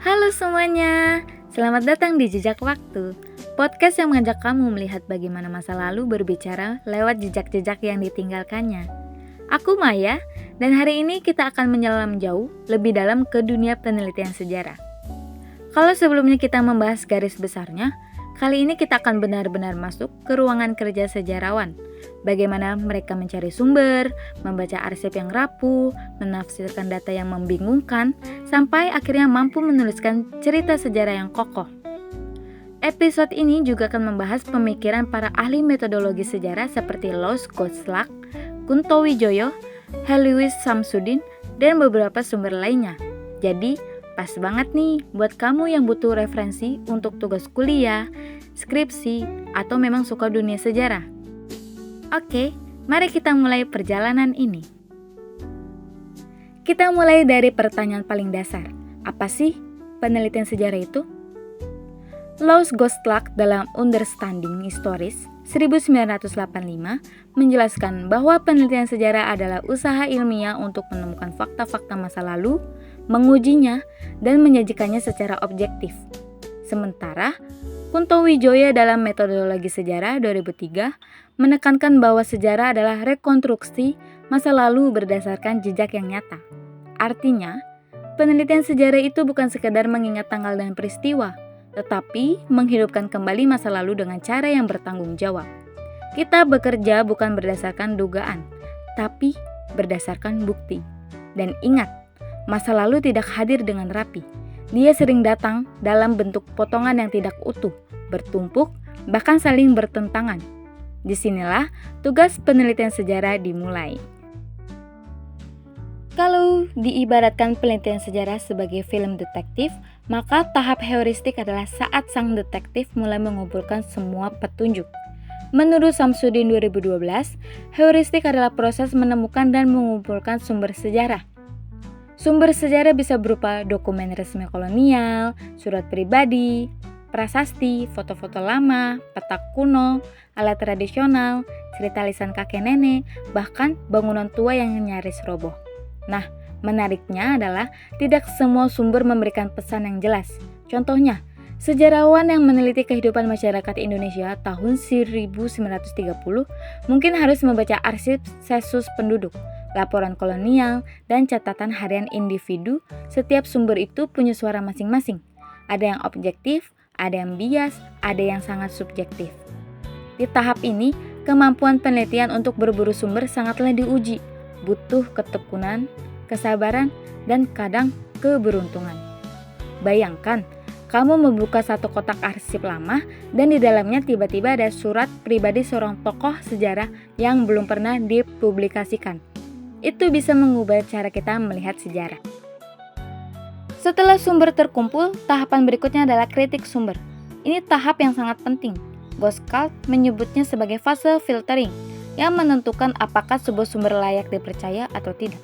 Halo semuanya, selamat datang di Jejak Waktu, podcast yang mengajak kamu melihat bagaimana masa lalu berbicara lewat jejak-jejak yang ditinggalkannya. Aku Maya, dan hari ini kita akan menyelam jauh lebih dalam ke dunia penelitian sejarah. Kalau sebelumnya kita membahas garis besarnya, kali ini kita akan benar-benar masuk ke ruangan kerja sejarawan. Bagaimana mereka mencari sumber, membaca arsip yang rapuh, menafsirkan data yang membingungkan, sampai akhirnya mampu menuliskan cerita sejarah yang kokoh. Episode ini juga akan membahas pemikiran para ahli metodologi sejarah seperti Lous Goslar, Kunto Wijoyo, Heliwis Samsudin, dan beberapa sumber lainnya. Jadi, pas banget nih buat kamu yang butuh referensi untuk tugas kuliah, skripsi, atau memang suka dunia sejarah. Oke, mari kita mulai perjalanan ini. Kita mulai dari pertanyaan paling dasar. Apa sih penelitian sejarah itu? Lous Goslar dalam Understanding Histories 1985 menjelaskan bahwa penelitian sejarah adalah usaha ilmiah untuk menemukan fakta-fakta masa lalu, mengujinya, dan menyajikannya secara objektif. Sementara, Kunto Wijoyo dalam Metodologi Sejarah 2003 menekankan bahwa sejarah adalah rekonstruksi masa lalu berdasarkan jejak yang nyata. Artinya, penelitian sejarah itu bukan sekadar mengingat tanggal dan peristiwa, tetapi menghidupkan kembali masa lalu dengan cara yang bertanggung jawab. Kita bekerja bukan berdasarkan dugaan, tapi berdasarkan bukti. Dan ingat, masa lalu tidak hadir dengan rapi. Dia sering datang dalam bentuk potongan yang tidak utuh, bertumpuk, bahkan saling bertentangan. Disinilah tugas penelitian sejarah dimulai. Kalau diibaratkan penelitian sejarah sebagai film detektif, maka tahap heuristik adalah saat sang detektif mulai mengumpulkan semua petunjuk. Menurut Samsudin 2012, heuristik adalah proses menemukan dan mengumpulkan sumber sejarah. Sumber sejarah bisa berupa dokumen resmi kolonial, surat pribadi, prasasti, foto-foto lama, peta kuno, alat tradisional, cerita lisan kakek nenek, bahkan bangunan tua yang nyaris roboh. Nah, menariknya adalah tidak semua sumber memberikan pesan yang jelas. Contohnya, sejarawan yang meneliti kehidupan masyarakat Indonesia tahun 1930 mungkin harus membaca arsip sensus penduduk, laporan kolonial, dan catatan harian individu. Setiap sumber itu punya suara masing-masing. Ada yang objektif, ada yang bias, ada yang sangat subjektif. Di tahap ini, kemampuan penelitian untuk berburu sumber sangatlah diuji. Butuh ketekunan, kesabaran, dan kadang keberuntungan. Bayangkan, kamu membuka satu kotak arsip lama dan di dalamnya tiba-tiba ada surat pribadi seorang tokoh sejarah yang belum pernah dipublikasikan. Itu bisa mengubah cara kita melihat sejarah. Setelah sumber terkumpul, tahapan berikutnya adalah kritik sumber. Ini tahap yang sangat penting. Goslar menyebutnya sebagai fase filtering, yang menentukan apakah sebuah sumber layak dipercaya atau tidak.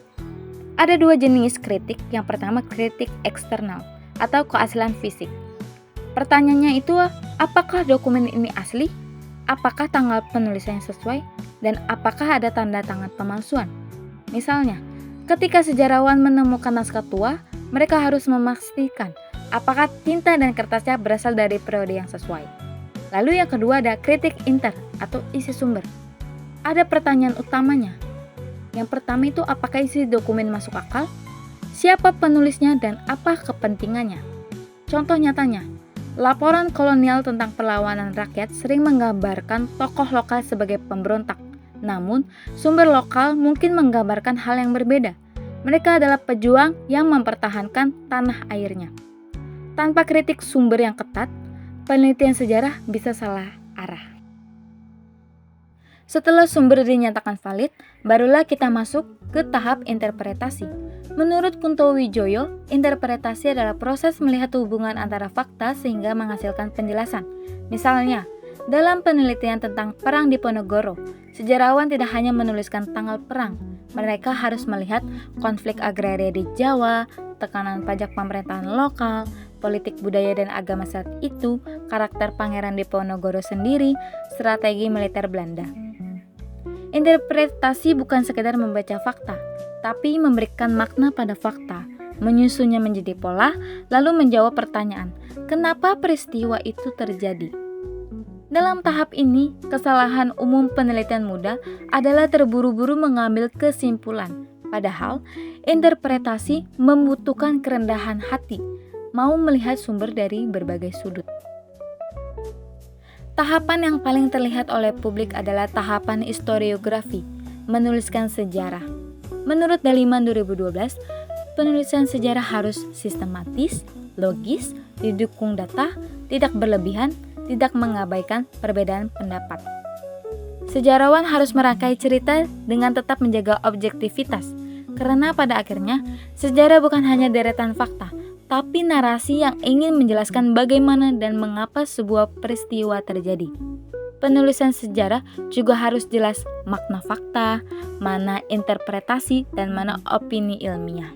Ada dua jenis kritik. Yang pertama kritik eksternal atau keaslian fisik. Pertanyaannya itu, apakah dokumen ini asli? Apakah tanggal penulisannya sesuai? Dan apakah ada tanda tangan pemalsuan? Misalnya, ketika sejarawan menemukan naskah tua, mereka harus memastikan apakah tinta dan kertasnya berasal dari periode yang sesuai. Lalu yang kedua ada kritik inter atau isi sumber. Ada pertanyaan utamanya. Yang pertama itu apakah isi dokumen masuk akal? Siapa penulisnya dan apa kepentingannya? Contoh nyatanya, laporan kolonial tentang perlawanan rakyat sering menggambarkan tokoh lokal sebagai pemberontak. Namun, sumber lokal mungkin menggambarkan hal yang berbeda. Mereka adalah pejuang yang mempertahankan tanah airnya. Tanpa kritik sumber yang ketat, penelitian sejarah bisa salah arah. Setelah sumber dinyatakan valid, barulah kita masuk ke tahap interpretasi. Menurut Kunto Wijoyo, interpretasi adalah proses melihat hubungan antara fakta sehingga menghasilkan penjelasan. Misalnya, dalam penelitian tentang Perang Diponegoro, sejarawan tidak hanya menuliskan tanggal perang. Mereka harus melihat konflik agraria di Jawa, tekanan pajak pemerintahan lokal, politik budaya dan agama saat itu, karakter Pangeran Diponegoro sendiri, strategi militer Belanda. Interpretasi bukan sekedar membaca fakta, tapi memberikan makna pada fakta, menyusunnya menjadi pola, lalu menjawab pertanyaan, kenapa peristiwa itu terjadi? Dalam tahap ini, kesalahan umum penelitian muda adalah terburu-buru mengambil kesimpulan, padahal interpretasi membutuhkan kerendahan hati, mau melihat sumber dari berbagai sudut. Tahapan yang paling terlihat oleh publik adalah tahapan historiografi, menuliskan sejarah. Menurut Daliman 2012, penulisan sejarah harus sistematis, logis, didukung data, tidak berlebihan, tidak mengabaikan perbedaan pendapat. Sejarawan harus merangkai cerita dengan tetap menjaga objektivitas, karena pada akhirnya sejarah bukan hanya deretan fakta, tapi narasi yang ingin menjelaskan bagaimana dan mengapa sebuah peristiwa terjadi. Penulisan sejarah juga harus jelas makna fakta, mana interpretasi, dan mana opini ilmiah.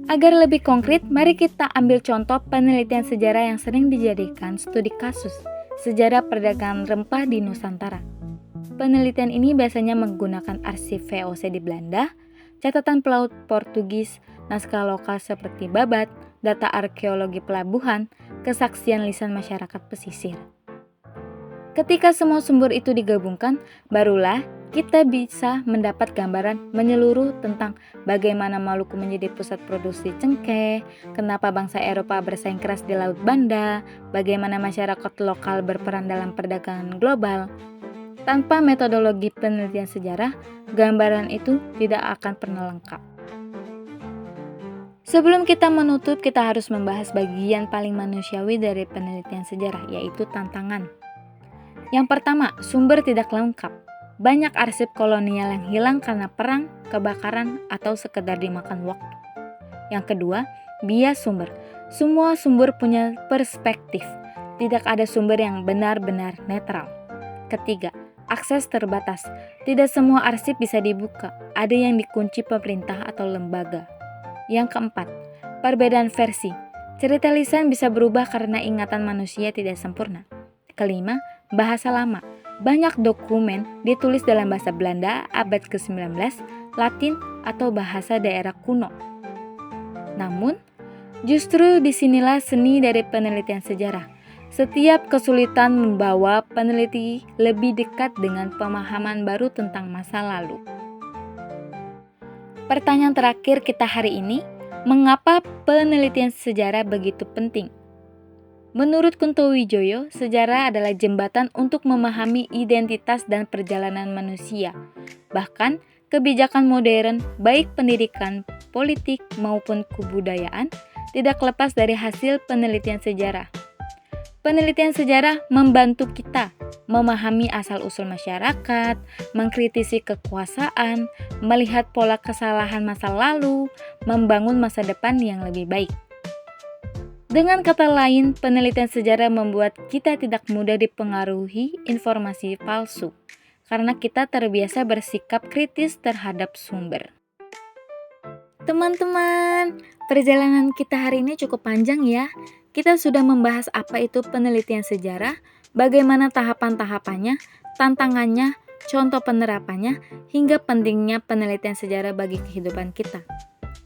Agar lebih konkret, mari kita ambil contoh penelitian sejarah yang sering dijadikan studi kasus, sejarah perdagangan rempah di Nusantara. Penelitian ini biasanya menggunakan arsip VOC di Belanda, catatan pelaut Portugis, naskah lokal seperti babat, data arkeologi pelabuhan, kesaksian lisan masyarakat pesisir. Ketika semua sumber itu digabungkan, barulah kita bisa mendapat gambaran menyeluruh tentang bagaimana Maluku menjadi pusat produksi cengkeh, kenapa bangsa Eropa bersaing keras di Laut Banda, bagaimana masyarakat lokal berperan dalam perdagangan global. Tanpa metodologi penelitian sejarah, gambaran itu tidak akan pernah lengkap. Sebelum kita menutup, kita harus membahas bagian paling manusiawi dari penelitian sejarah, yaitu tantangan. Yang pertama, sumber tidak lengkap. Banyak arsip kolonial yang hilang karena perang, kebakaran, atau sekedar dimakan waktu. Yang kedua, bias sumber. Semua sumber punya perspektif. Tidak ada sumber yang benar-benar netral. Ketiga, akses terbatas. Tidak semua arsip bisa dibuka. Ada yang dikunci pemerintah atau lembaga. Yang keempat, perbedaan versi. Cerita lisan bisa berubah karena ingatan manusia tidak sempurna. Kelima, bahasa lama. Banyak dokumen ditulis dalam bahasa Belanda abad ke-19, Latin, atau bahasa daerah kuno. Namun, justru disinilah seni dari penelitian sejarah. Setiap kesulitan membawa peneliti lebih dekat dengan pemahaman baru tentang masa lalu. Pertanyaan terakhir kita hari ini, mengapa penelitian sejarah begitu penting? Menurut Kunto Wijoyo, sejarah adalah jembatan untuk memahami identitas dan perjalanan manusia. Bahkan, kebijakan modern, baik pendidikan, politik, maupun kebudayaan, tidak lepas dari hasil penelitian sejarah. Penelitian sejarah membantu kita memahami asal-usul masyarakat, mengkritisi kekuasaan, melihat pola kesalahan masa lalu, membangun masa depan yang lebih baik. Dengan kata lain, penelitian sejarah membuat kita tidak mudah dipengaruhi informasi palsu, karena kita terbiasa bersikap kritis terhadap sumber. Teman-teman, perjalanan kita hari ini cukup panjang ya. Kita sudah membahas apa itu penelitian sejarah, bagaimana tahapan-tahapannya, tantangannya, contoh penerapannya, hingga pentingnya penelitian sejarah bagi kehidupan kita.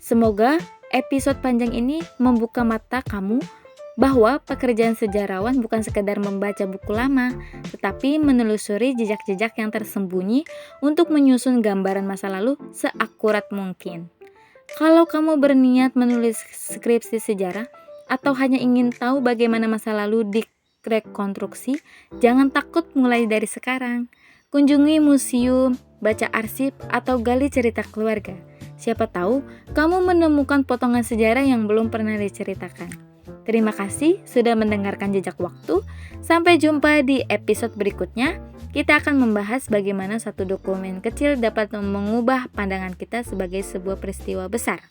Semoga episode panjang ini membuka mata kamu bahwa pekerjaan sejarawan bukan sekedar membaca buku lama, tetapi menelusuri jejak-jejak yang tersembunyi untuk menyusun gambaran masa lalu seakurat mungkin. Kalau kamu berniat menulis skripsi sejarah atau hanya ingin tahu bagaimana masa lalu direkonstruksi, jangan takut mulai dari sekarang. Kunjungi museum, baca arsip, atau gali cerita keluarga. Siapa tahu kamu menemukan potongan sejarah yang belum pernah diceritakan. Terima kasih sudah mendengarkan Jejak Waktu. Sampai jumpa di episode berikutnya. Kita akan membahas bagaimana satu dokumen kecil dapat mengubah pandangan kita sebagai sebuah peristiwa besar.